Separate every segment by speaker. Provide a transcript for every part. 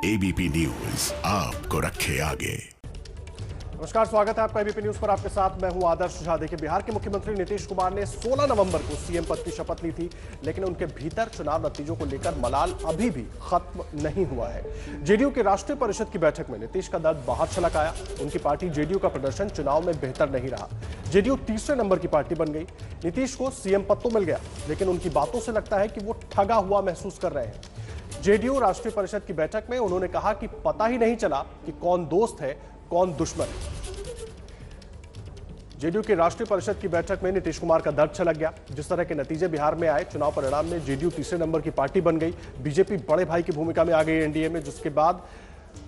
Speaker 1: ABP news आपको रखे आगे।
Speaker 2: नमस्कार, स्वागत है आपका एबीपी न्यूज पर। आपके साथ मैं हूं आदर्श झा। देखिए, बिहार के मुख्यमंत्री नीतीश कुमार ने 16 नवंबर को सीएम पद की शपथ ली थी, लेकिन उनके भीतर चुनाव नतीजों को लेकर मलाल अभी भी खत्म नहीं हुआ है। जेडीयू की राष्ट्रीय परिषद की बैठक में नीतीश का दर्द बाहर छलक आया। उनकी पार्टी जेडीयू का प्रदर्शन चुनाव में बेहतर नहीं रहा। जेडीयू तीसरे नंबर की पार्टी बन गई। नीतीश को सीएम पद तो मिल गया, लेकिन उनकी बातों से लगता है कि वो ठगा हुआ महसूस कर रहे हैं। जेडीयू राष्ट्रीय परिषद की बैठक में उन्होंने कहा कि पता ही नहीं चला कि कौन दोस्त है कौन दुश्मन है। जेडीयू की राष्ट्रीय परिषद की बैठक में नीतीश कुमार का दर्द छलक गया। जिस तरह के नतीजे बिहार में आए, चुनाव परिणाम में जेडीयू तीसरे नंबर की पार्टी बन गई। बीजेपी बड़े भाई की भूमिका में आ गई एनडीए में, जिसके बाद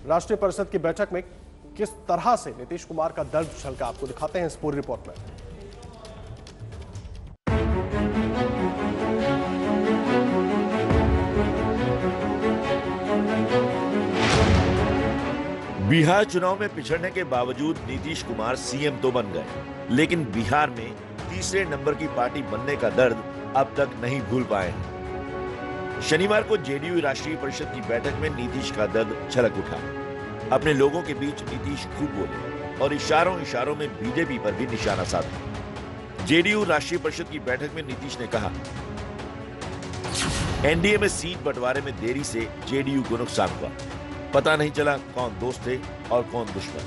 Speaker 2: राष्ट्रीय परिषद की बैठक में किस तरह से नीतीश कुमार का दर्द छलका, आपको दिखाते हैं इस पूरी रिपोर्ट में।
Speaker 3: बिहार चुनाव में पिछड़ने के बावजूद नीतीश कुमार सीएम तो बन गए, लेकिन बिहार में तीसरे नंबर की पार्टी बनने का दर्द अब तक नहीं भूल पाए हैं। शनिवार को जेडीयू राष्ट्रीय परिषद की बैठक में नीतीश का दर्द छलक उठा। अपने लोगों के बीच नीतीश खूब बोले और इशारों इशारों में बीजेपी पर भी निशाना साधा। जेडीयू राष्ट्रीय परिषद की बैठक में नीतीश ने कहा, एनडीए में सीट बंटवारे में देरी से जेडीयू को नुकसान हुआ। पता नहीं चला कौन दोस्त थे और कौन दुश्मन।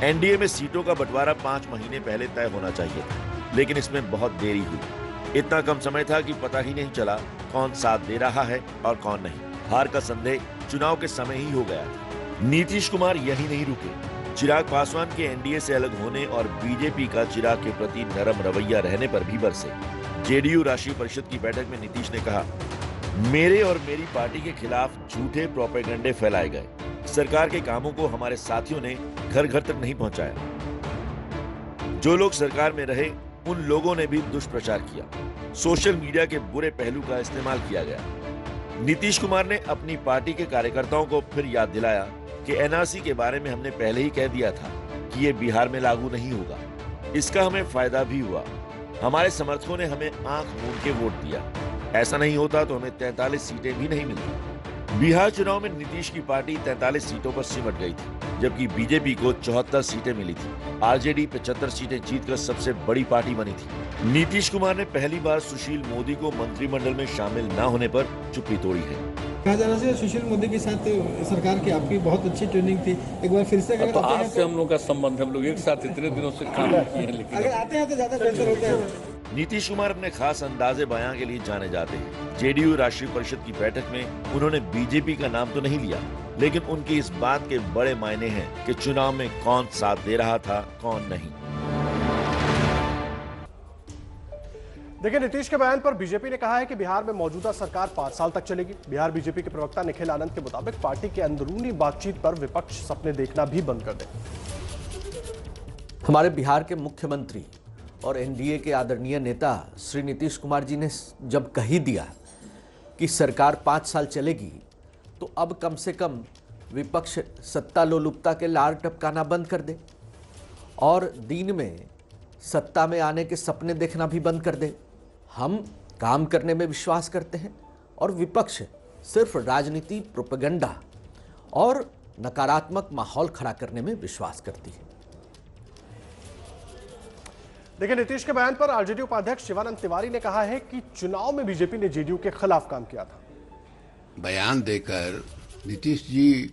Speaker 3: एनडीए में सीटों का बंटवारा 5 महीने पहले तय होना चाहिए था, लेकिन इसमें बहुत देरी हुई। इतना कम समय था कि पता ही नहीं चला कौन साथ दे रहा है और कौन नहीं। हार का संदेह चुनाव के समय ही हो गया था। नीतीश कुमार यही नहीं रुके। चिराग पासवान के एनडीए से अलग होने और बीजेपी का चिराग के प्रति नरम रवैया रहने पर भी बरसे। जेडीयू राष्ट्रीय परिषद की बैठक में नीतीश ने कहा, मेरे और मेरी पार्टी के खिलाफ झूठे प्रोपेगेंडे फैलाए गए। सरकार के कामों को हमारे साथियों ने घर घर तक नहीं पहुंचाया। जो लोग सरकार में रहे उन लोगों ने भी दुष्प्रचार किया। सोशल मीडिया के बुरे पहलू का इस्तेमाल किया गया। नीतीश कुमार ने अपनी पार्टी के कार्यकर्ताओं को फिर याद दिलाया कि एनआरसी के बारे में हमने पहले ही कह दिया था कि ये बिहार में लागू नहीं होगा। इसका हमें फायदा भी हुआ। हमारे समर्थकों ने हमें आंख मूंद के वोट दिया। ऐसा नहीं होता तो हमें 43 सीटें भी नहीं मिलती। बिहार चुनाव में नीतीश की पार्टी 43 सीटों पर सिमट गई थी, जबकि बीजेपी को 74 सीटें मिली थी। आरजेडी 75 सीटें जीतकर सबसे बड़ी पार्टी बनी थी। नीतीश कुमार ने पहली बार सुशील मोदी को मंत्रिमंडल में शामिल न होने पर चुप्पी तोड़ी है।
Speaker 4: कहा जा रहा है सुशील मोदी के साथ सरकार की आपकी बहुत अच्छी ट्रेनिंग थी। एक बार फिर से
Speaker 5: तो आज से हम लोग का संबंध, हम लोग एक साथ इतने दिनों से काम किए हैं, लेकिन
Speaker 4: अगर आते हैं तो ज्यादा बेहतर होता है।
Speaker 3: नीतीश कुमार अपने खास अंदाजे बयां के लिए जाने जाते हैं। जेडीयू राष्ट्रीय परिषद की बैठक में उन्होंने बीजेपी का नाम तो नहीं लिया, लेकिन उनकी इस बात के बड़े मायने हैं कि चुनाव में कौन साथ दे रहा था कौन नहीं।
Speaker 2: देखिए, नीतीश के बयान पर बीजेपी ने कहा है कि बिहार में मौजूदा सरकार 5 साल तक चलेगी। बिहार बीजेपी के प्रवक्ता निखिल आनंद के मुताबिक पार्टी के अंदरूनी बातचीत पर विपक्ष सपने देखना भी बंद कर दे।
Speaker 6: हमारे बिहार के मुख्यमंत्री और एनडीए के आदरणीय नेता श्री नीतीश कुमार जी ने जब कही दिया कि सरकार 5 साल चलेगी, तो अब कम से कम विपक्ष सत्ता लोलुपता के लार टपकाना बंद कर दे और दिन में सत्ता में आने के सपने देखना भी बंद कर दे। हम काम करने में विश्वास करते हैं और विपक्ष सिर्फ राजनीति, प्रोपेगेंडा और नकारात्मक माहौल खड़ा करने में विश्वास करती है।
Speaker 2: देखिए, नीतीश के बयान पर आरजेडी उपाध्यक्ष शिवानंद तिवारी ने कहा है कि चुनाव में बीजेपी ने जेडीयू के खिलाफ काम किया था।
Speaker 7: बयान देकर नीतीश जी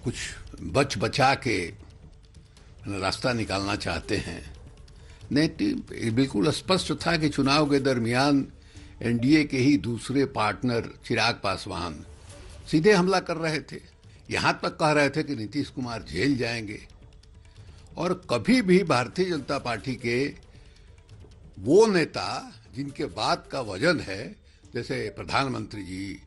Speaker 7: कुछ बच बचा के रास्ता निकालना चाहते हैं। नहीं, बिल्कुल स्पष्ट था कि चुनाव के दरमियान एनडीए के ही दूसरे पार्टनर चिराग पासवान सीधे हमला कर रहे थे। यहां तक कह रहे थे कि नीतीश कुमार जेल जाएंगे। और कभी भी भारतीय जनता पार्टी के वो नेता जिनके बात का वजन है, जैसे प्रधानमंत्री जी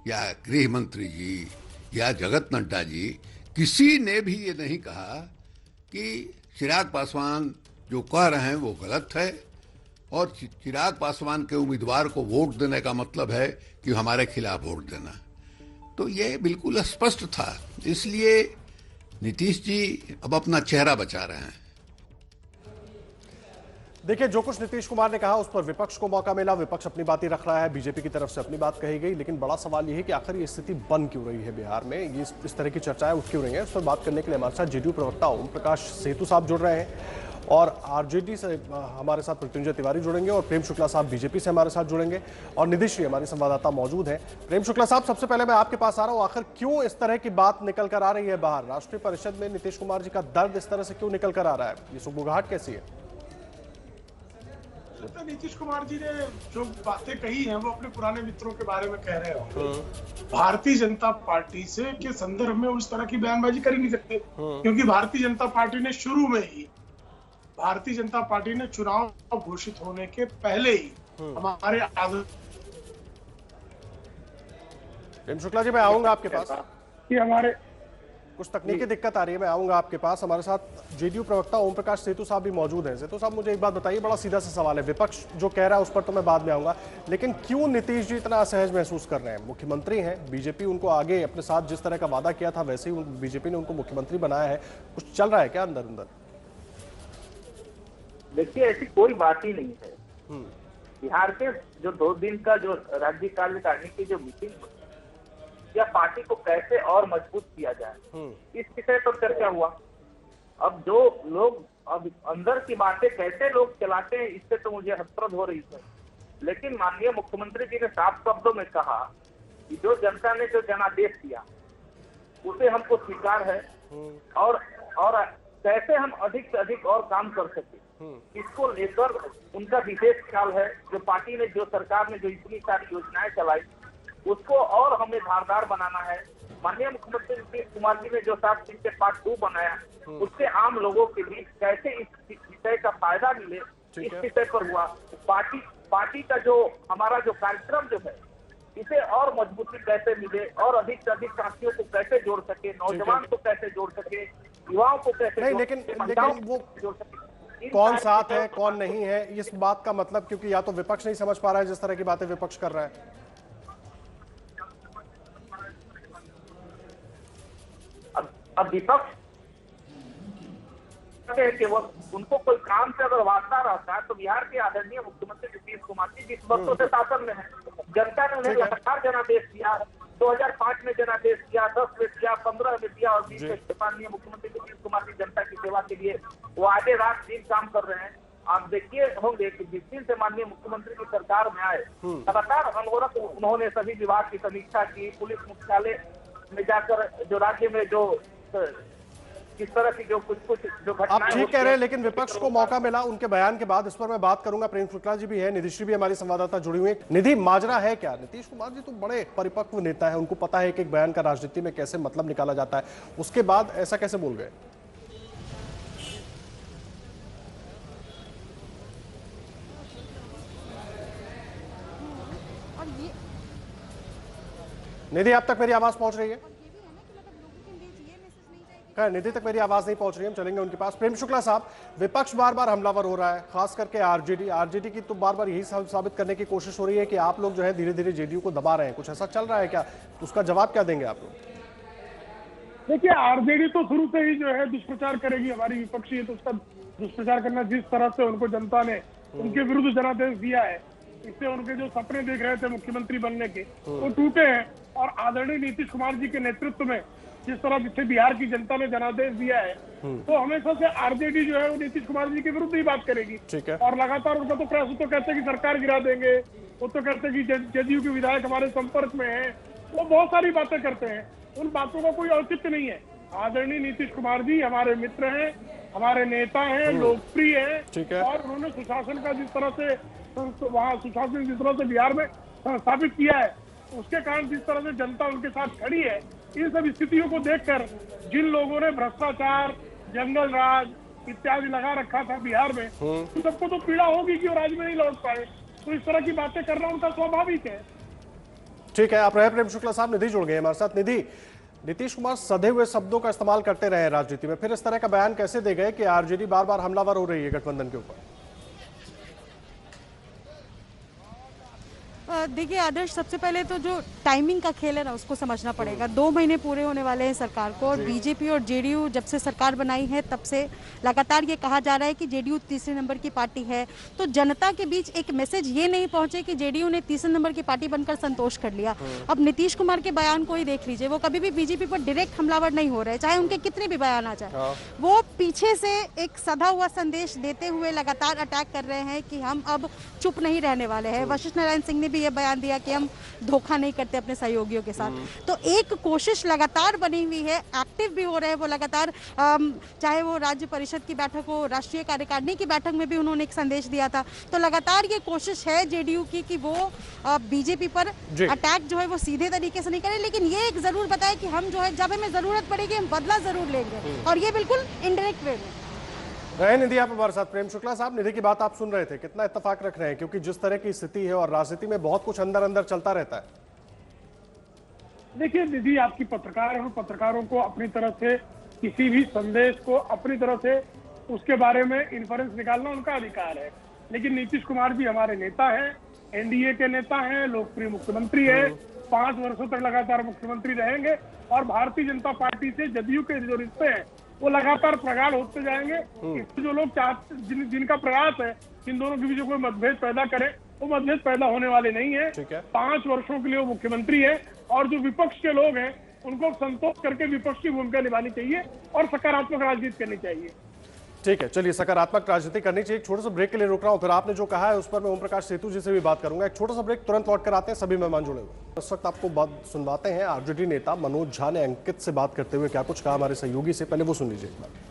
Speaker 7: या गृह मंत्री जी या जगत नड्डा जी, किसी ने भी ये नहीं कहा कि चिराग पासवान जो कह रहे हैं वो गलत है और चिराग पासवान के उम्मीदवार को वोट देने का मतलब है कि हमारे खिलाफ वोट देना। तो ये बिल्कुल स्पष्ट था। इसलिए नीतीश जी अब अपना चेहरा बचा रहे हैं।
Speaker 2: देखिए, जो कुछ नीतीश कुमार ने कहा उस पर विपक्ष को मौका मिला, विपक्ष अपनी बातें रख रहा है, बीजेपी की तरफ से अपनी बात कही गई, लेकिन बड़ा सवाल यह है कि आखिर ये स्थिति बन क्यों रही है बिहार में, ये इस तरह की चर्चाएं उठ क्यों रही हैं। इस पर बात करने के लिए हमारे साथ जेडीयू प्रवक्ता ओम प्रकाश सेतु साहब जुड़ रहे हैं और आरजेडी से हमारे साथ मृत्युंजय तिवारी जुड़ेंगे और प्रेम शुक्ला साहब बीजेपी से हमारे साथ जुड़ेंगे और निधि श्री हमारे संवाददाता मौजूद हैं। प्रेम शुक्ला साहब, सबसे पहले मैं आपके पास आ रहा हूं, आखिर क्यों इस तरह की बात निकल कर आ रही है बाहर? राष्ट्रीय परिषद में नीतीश कुमार जी का दर्द इस तरह से क्यों निकल कर आ रहा है? ये सुगबुगाहट कैसी है?
Speaker 8: तो नीतीश कुमार जी ने जो बातें कही हैं वो अपने पुराने मित्रों के बारे में कह रहे हो। भारतीय जनता पार्टी से के संदर्भ में उस तरह की बयानबाजी कर ही नहीं सकते, क्योंकि भारतीय जनता पार्टी ने शुरू में ही भारतीय जनता पार्टी ने चुनाव घोषित होने के पहले ही हमारे
Speaker 2: प्रेम शुक्ला जी, मैं आऊंगा आपके पास।
Speaker 8: कि हमारे
Speaker 2: कुछ तकनीकी दिक्कत आ रही है, मैं आऊंगा आपके पास। हमारे साथ जेडीयू प्रवक्ता ओम प्रकाश सेतु साहब भी मौजूद हैं। सेतु साहब, मुझे एक बात बताइए, बड़ा सीधा सा सवाल है, विपक्ष जो कह रहा है उस पर तो मैं बाद में आऊंगा, लेकिन क्यों नीतीश जी इतना असहज महसूस कर रहे हैं? मुख्यमंत्री हैं, बीजेपी उनको आगे अपने साथ जिस तरह का वादा किया था वैसे ही बीजेपी ने उनको मुख्यमंत्री बनाया है, कुछ चल रहा है क्या अंदर अंदर?
Speaker 9: देखिए, ऐसी कोई बात ही नहीं है। बिहार के जो 2 दिन का जो राज्य कार्यकारिणी की जो मीटिंग या पार्टी को कैसे और मजबूत किया जाए, इस विषय पर चर्चा हुआ। अब जो लोग अब अंदर की बातें कैसे लोग चलाते हैं, इससे तो मुझे हसरत हो रही है। लेकिन माननीय मुख्यमंत्री जी ने साफ शब्दों में कहा कि जो जनता ने जो जनादेश दिया उसे हमको स्वीकार है और कैसे हम अधिक से अधिक और काम कर सके, इसको लेकर उनका विशेष ख्याल है। जो पार्टी ने, जो सरकार ने जो इतनी सारी योजनाएं चलाई, उसको और हमें धारदार बनाना है। माननीय मुख्यमंत्री नीतीश कुमार जी ने जो 7 दिन के पार्ट 2 बनाया, उससे आम लोगों के बीच कैसे इस विषय का फायदा मिले, इस विषय पर हुआ। पार्टी का जो हमारा जो कार्यक्रम जो है, इसे और मजबूती कैसे मिले और अधिक से अधिक साथियों को कैसे जोड़ सके, नौजवान को कैसे जोड़ सके, युवाओं को कैसे
Speaker 2: नहीं, लेकिन वो
Speaker 9: जोड़ सके,
Speaker 2: कौन साथ है कौन नहीं है, इस बात का मतलब, क्योंकि या तो विपक्ष नहीं समझ पा रहा है जिस तरह की बातें विपक्ष कर रहा है।
Speaker 9: अब विपक्ष कि वो उनको कोई काम से अगर वास्ता रहता है, तो बिहार के आदरणीय मुख्यमंत्री नीतीश कुमार जी जिस वर्षों से शासन में है, जनता ने उन्हें लगातार जनादेश दिया। 2005 में जनादेश दिया, 10 में दिया, 15 में दिया और 20 में माननीय मुख्यमंत्री नीतीश कुमार जी जनता की सेवा के लिए वो आधे रात दिन काम कर रहे हैं। आप देखिए होंगे कि जिस दिन से माननीय मुख्यमंत्री की सरकार में आए, लगातार अनवरत उन्होंने सभी विभाग की समीक्षा की, पुलिस मुख्यालय में जाकर जो राज्य में जो किस तरह की जो कुछ जो घटनाएं
Speaker 2: आप ठीक कह रहे हैं, लेकिन विपक्ष को मौका मिला उनके बयान के बाद, इस पर मैं बात करूंगा। प्रेम शुक्ला जी भी है, निधि श्री भी हमारी संवाददाता जुड़ी हुई है। निधि, माजरा है क्या? नीतीश कुमार जी तो बड़े परिपक्व नेता है, उनको पता है कि एक बयान का राजनीति में कैसे मतलब निकाला जाता है, उसके बाद ऐसा कैसे बोल गए? निधि, अब तक मेरी आवाज पहुंच रही है? निधि तक मेरी आवाज नहीं पहुंच रही है, हम चलेंगे उनके पास। प्रेम शुक्ला साहब, विपक्ष बार बार हमलावर हो रहा है, खास करके आरजेडी की तो बार बार यही साबित करने की कोशिश हो रही है कि आप लोग जो है धीरे धीरे जेडीयू को दबा रहे हैं, कुछ ऐसा चल रहा है क्या? उसका जवाब क्या देंगे आप लोग?
Speaker 8: देखिए, आरजेडी तो शुरू से ही जो है दुष्प्रचार करेगी, हमारी विपक्षी है तो उसका दुष्प्रचार करना, जिस तरह से उनको जनता ने उनके विरुद्ध जनादेश दिया है, इससे उनके जो सपने देख रहे थे मुख्यमंत्री बनने के, वो टूटे हैं। और आदरणीय नीतीश कुमार जी के नेतृत्व में जिस तरह से बिहार की जनता ने जनादेश दिया है, तो हमेशा से आरजेडी जो है वो नीतीश कुमार जी के विरुद्ध ही बात करेगी।
Speaker 2: ठीक है।
Speaker 8: और लगातार उनका तो प्रयास, तो कहते हैं कि सरकार गिरा देंगे, वो तो कहते हैं कि जदयू के विधायक हमारे संपर्क में है, वो बहुत सारी बातें करते हैं, उन बातों का कोई औचित्य नहीं है। आदरणीय नीतीश कुमार जी हमारे मित्र हैं, हमारे नेता हैं, लोकप्रिय हैं, और उन्होंने सुशासन का जिस तरह से वहाँ सुशासन जिस तरह से बिहार में स्थापित किया है, उसके कारण जिस तरह से जनता उनके साथ खड़ी है, इन सब स्थितियों को देखकर जिन लोगों ने भ्रष्टाचार, जंगल राज इत्यादि लगा रखा था बिहार में, उन सबको तो पीड़ा होगी कि वो राज्य में नहीं लौट पाए, तो इस तरह की बातें करना उनका स्वाभाविक है।
Speaker 2: ठीक है, आप रहे प्रेम शुक्ला साहब। निधि जुड़ गए हमारे साथ। निधि, नीतीश कुमार सधे हुए शब्दों का इस्तेमाल करते रहे राजनीति में, फिर इस तरह का बयान कैसे दे गए कि आरजेडी बार बार हमलावर हो रही है गठबंधन के ऊपर?
Speaker 10: देखिए आदर्श, सबसे पहले तो जो टाइमिंग का खेल है ना, उसको समझना पड़ेगा। 2 महीने पूरे होने वाले हैं सरकार को, और बीजेपी और जेडीयू जब से सरकार बनाई है तब से लगातार ये कहा जा रहा है कि जेडीयू तीसरे नंबर की पार्टी है। तो जनता के बीच एक मैसेज ये नहीं पहुंचे कि जेडीयू ने तीसरे नंबर की पार्टी बनकर संतोष कर लिया। अब नीतीश कुमार के बयान को ही देख लीजिए, वो कभी भी बीजेपी पर डायरेक्ट हमलावर नहीं हो रहे, चाहे उनके कितने भी बयान आ जाए। वो पीछे से एक सधा हुआ संदेश देते हुए लगातार अटैक कर रहे हैं कि हम अब चुप नहीं रहने वाले हैं। वशिष्ठ नारायण सिंह ने भी ये बयान दिया कि हम धोखा नहीं करते अपने सहयोगियों के साथ। तो एक कोशिश लगातार बनी हुई है, एक्टिव भी हो रहे हैं वो लगातार। चाहे वो राज्य परिषद की बैठक हो, राष्ट्रीय कार्यकारिणी की बैठक में भी उन्होंने एक संदेश दिया था। तो लगातार ये कोशिश है जेडीयू की कि वो बीजेपी पर अटैक जो है वो सीधे तरीके से नहीं करे, लेकिन ये एक जरूर बताए कि हम जो है जब हमें जरूरत पड़ेगी हम बदला जरूर लेंगे, और ये बिल्कुल इनडायरेक्ट वे में।
Speaker 2: रहे निधि आप हमारे साथ। प्रेम शुक्ला साहब, निधि की बात आप सुन रहे थे, कितना इत्तेफाक रख रहे हैं, क्योंकि जिस तरह की स्थिति है और राजनीति में बहुत कुछ अंदर अंदर चलता रहता है।
Speaker 8: देखिए निधि, आपकी पत्रकार है, पत्रकारों को अपनी तरफ से किसी भी संदेश को अपनी तरफ से उसके बारे में इन्फ्रेंस निकालना उनका अधिकार है। लेकिन नीतीश कुमार भी हमारे नेता हैं, एनडीए के नेता हैं, लोकप्रिय मुख्यमंत्री है, 5 वर्षों तक लगातार मुख्यमंत्री रहेंगे, और भारतीय जनता पार्टी से जदयू के जो रिश्ते हैं वो लगातार प्रगाढ़ होते जाएंगे। इससे जो लोग चाहते, जिनका प्रयास है इन दोनों के बीच कोई मतभेद पैदा करे, वो मतभेद पैदा होने वाले नहीं है। 5 वर्षों के लिए वो मुख्यमंत्री है, और जो विपक्ष के लोग हैं उनको संतोष करके विपक्ष की भूमिका निभानी चाहिए और सकारात्मक राजनीति करनी चाहिए।
Speaker 2: ठीक है, चलिए सकारात्मक राजनीति करनी चाहिए। एक छोटे से ब्रेक के लिए रोक रहा हूं, फिर आपने जो कहा है उस पर मैं ओम प्रकाश सेतु जी से भी बात करूंगा। एक छोटा सा ब्रेक, तुरंत लौट कर आते हैं, सभी मेहमान जुड़े हुए। इस वक्त आपको बात सुनवाते हैं आरजेडी नेता मनोज झा ने अंकित से बात करते हुए क्या कुछ कहा हमारे सहयोगी से, पहले वो सुन लीजिए एक बार।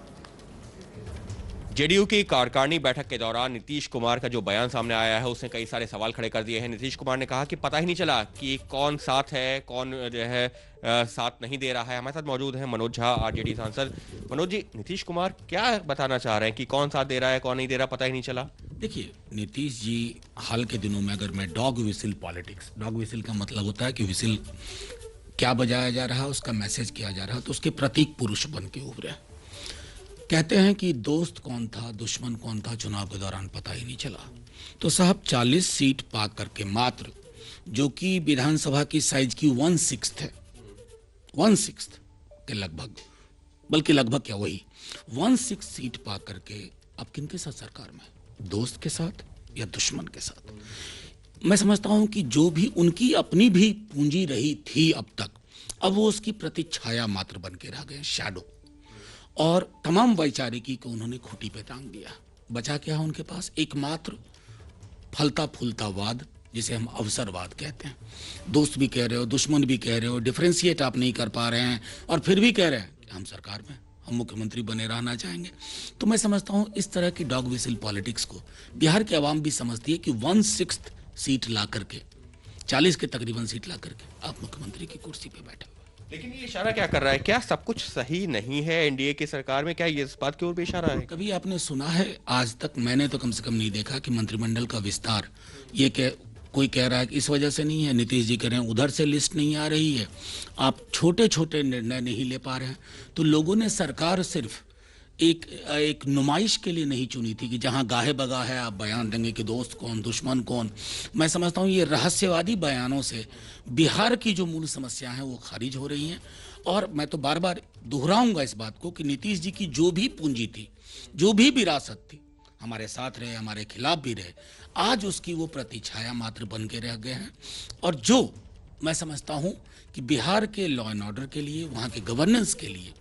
Speaker 11: जेडीयू की कार्यकारिणी बैठक के दौरान नीतीश कुमार का जो बयान सामने आया है उसने कई सारे सवाल खड़े कर दिए हैं। नीतीश कुमार ने कहा कि पता ही नहीं चला कि कौन साथ है, कौन जो है साथ नहीं दे रहा है। हमारे साथ मौजूद हैं मनोज झा, आरजेडी सांसद। मनोज जी, नीतीश कुमार क्या बताना चाह रहे हैं कि कौन साथ दे रहा है, कौन नहीं दे रहा, पता ही नहीं चला?
Speaker 12: देखिए, नीतीश जी हाल के दिनों में, अगर मैं dog whistle politics, dog whistle का मतलब होता है कि विसिल क्या बजाया जा रहा है, उसका मैसेज किया जा रहा है, तो उसके प्रतीक पुरुष बन के उभरे। कहते हैं कि दोस्त कौन था, दुश्मन कौन था, चुनाव के दौरान पता ही नहीं चला। तो साहब 40 सीट पा करके मात्र, जो कि विधानसभा की साइज की 1/6 है, 1/6 के लगभग, बल्कि लगभग क्या, वही 1/6 सीट पा करके अब किनके साथ सरकार में, दोस्त के साथ या दुश्मन के साथ? मैं समझता हूं कि जो भी उनकी अपनी भी पूंजी रही थी अब तक, अब वो उसकी प्रतिछाया मात्र बन के रह गए, शैडो, और तमाम वैचारिकी को उन्होंने खूंटी पे टांग दिया। बचा क्या है उनके पास? एकमात्र फलता फूलता वाद, जिसे हम अवसरवाद कहते हैं। दोस्त भी कह रहे हो, दुश्मन भी कह रहे हो, डिफरेंशिएट आप नहीं कर पा रहे हैं, और फिर भी कह रहे हैं कि हम सरकार में, हम मुख्यमंत्री बने रहना चाहेंगे। तो मैं समझता हूं इस तरह की डॉग विसिल पॉलिटिक्स को बिहार की आवाम भी समझती है कि 1/6 सीट ला करके, 40 के तकरीबन सीट ला करके आप मुख्यमंत्री की कुर्सी पे बैठे।
Speaker 11: लेकिन ये इशारा क्या कर रहा है? क्या सब कुछ सही नहीं है एनडीए की सरकार में? क्या ये इस बात की ओर भी इशारा है?
Speaker 12: कभी आपने सुना है, आज तक मैंने तो कम से कम नहीं देखा कि मंत्रिमंडल का विस्तार, ये कोई कह रहा है कि इस वजह से नहीं है, नीतीश जी कह रहे हैं उधर से लिस्ट नहीं आ रही है, आप छोटे छोटे निर्णय नहीं ले पा रहे हैं। तो लोगों ने सरकार सिर्फ एक नुमाइश के लिए नहीं चुनी थी कि जहां गाहे बगा है आप बयान देंगे कि दोस्त कौन, दुश्मन कौन। मैं समझता हूं ये रहस्यवादी बयानों से बिहार की जो मूल समस्या है वो खारिज हो रही हैं। और मैं तो बार बार दोहराऊंगा इस बात को कि नीतीश जी की जो भी पूंजी थी, जो भी विरासत थी, हमारे साथ रहे, हमारे खिलाफ भी रहे, आज उसकी वो प्रतिछाया मात्र बन के रह गए हैं। और जो मैं समझता हूं कि बिहार के लॉ एंड ऑर्डर के लिए, वहां के गवर्नेंस के लिए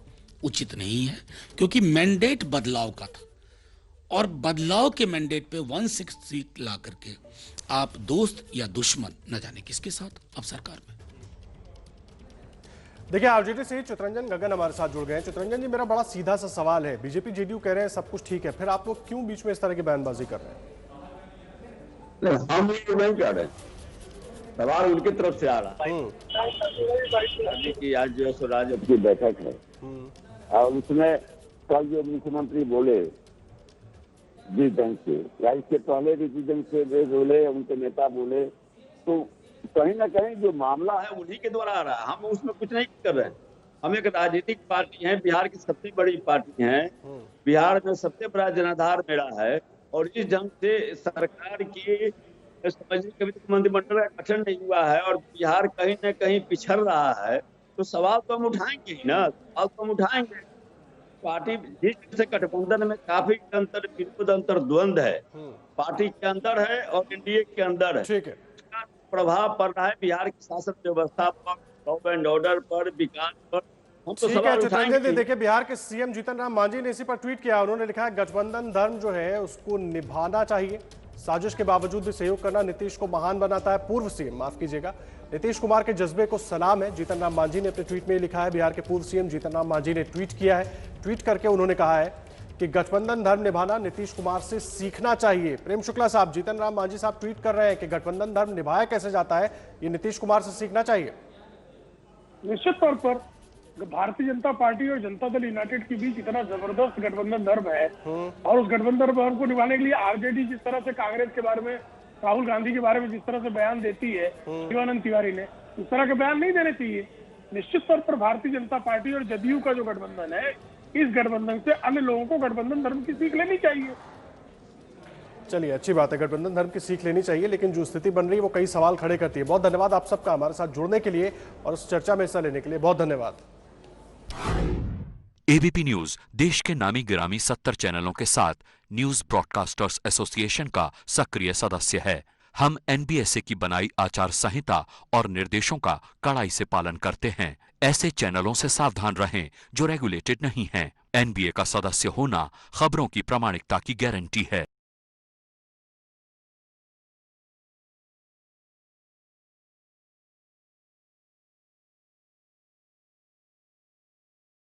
Speaker 12: उचित नहीं है, क्योंकि मैंडेट बदलाव का था, और बदलाव के मैंडेट पे 1/6 सीट ला करके आप दोस्त या दुश्मन न जाने किसके साथ अब सरकार में।
Speaker 2: देखिए, आरजेडी से चितरंजन गगन हमारे साथ जुड़ गए हैं। चितरंजन जी, मेरा बड़ा सीधा सा सवाल है, बीजेपी जेडीयू कह रहे हैं सब कुछ ठीक है, फिर आप लोग क्यों बीच में इस तरह की बयानबाजी कर रहे हैं?
Speaker 13: हम ये नहीं कह रहे, सवाल उनकी तरफ से आ रहा है कि आज जो है स्वराज की बैठक है, और उसमें कल जो मुख्यमंत्री बोले जिस ढंग से, या इसके पहले भी जिस ढंग से वे बोले, उनके नेता बोले, तो कहीं ना कहीं जो मामला है उन्हीं के द्वारा आ रहा है। हम उसमें कुछ नहीं कर रहे हैं। हम एक राजनीतिक पार्टी है, बिहार की सबसे बड़ी पार्टी है, बिहार में सबसे बड़ा जनाधार मेरा है, और इस ढंग से सरकार की समझिए कभी तक मंत्रिमंडल का गठन नहीं हुआ है और बिहार कहीं न कहीं पिछड़ रहा है, तो सवाल तो हम उठाएंगे ही ना, सवाल तो हम उठाएंगे। पार्टी जिस से गठबंधन में काफी अंतर विरोध अंतर द्वंद है, पार्टी के अंदर है और एनडीए के अंदर है।
Speaker 2: ठीक है,
Speaker 13: उसका प्रभाव पड़ रहा है बिहार की शासन व्यवस्था पर, लॉ एंड ऑर्डर पर, विकास पर। हम तो
Speaker 2: ठीक है
Speaker 13: सवाल
Speaker 2: चित्रंजन
Speaker 13: उठाएंगे।
Speaker 2: जी, देखिए बिहार के सीएम जीतन राम मांझी ने इसी पर ट्वीट किया। उन्होंने लिखा है गठबंधन धर्म जो है उसको निभाना चाहिए, साजिश के बावजूद भी सहयोग करना नीतीश को महान बनाता है। पूर्व सीएम, माफ कीजिएगा, नीतीश कुमार के जज्बे को सलाम है, जीतन राम मांझी ने अपने ट्वीट में लिखा है। बिहार के पूर्व सीएम जीतन राम मांझी ने ट्वीट किया है। ट्वीट करके उन्होंने कहा है कि गठबंधन धर्म निभाना नीतीश कुमार से सीखना चाहिए। प्रेम शुक्ला साहब, जीतन राम मांझी साहब ट्वीट कर रहे हैं कि गठबंधन धर्म निभाया कैसे जाता है, ये नीतीश कुमार से सीखना चाहिए।
Speaker 8: निश्चित तौर पर भारतीय जनता पार्टी और जनता दल यूनाइटेड के बीच इतना जबरदस्त गठबंधन धर्म है और उस गठबंधन धर्म को निभाने के लिए आरजेडी जिस तरह से कांग्रेस के बारे में, राहुल गांधी के बारे में जिस तरह से बयान देती है शिवानंद तिवारी ने, इस तरह के बयान नहीं देने चाहिए। निश्चित तौर पर भारतीय जनता पार्टी और जदयू का जो गठबंधन है, इस गठबंधन से अन्य लोगों को गठबंधन धर्म की सीख लेनी चाहिए।
Speaker 2: चलिए, अच्छी बात है, गठबंधन धर्म की सीख लेनी चाहिए, लेकिन जो स्थिति बन रही है वो कई सवाल खड़े करती है। बहुत धन्यवाद आप सबका हमारे साथ जुड़ने के लिए और उस चर्चा में हिस्सा लेने के लिए, बहुत धन्यवाद।
Speaker 14: एबीपी न्यूज देश के नामी गिरामी 70 चैनलों के साथ न्यूज ब्रॉडकास्टर्स एसोसिएशन का सक्रिय सदस्य है। हम एनबीएसए की बनाई आचार संहिता और निर्देशों का कड़ाई से पालन करते हैं। ऐसे चैनलों से सावधान रहें जो रेगुलेटेड नहीं हैं। एनबीए का सदस्य होना खबरों की प्रामाणिकता की गारंटी है।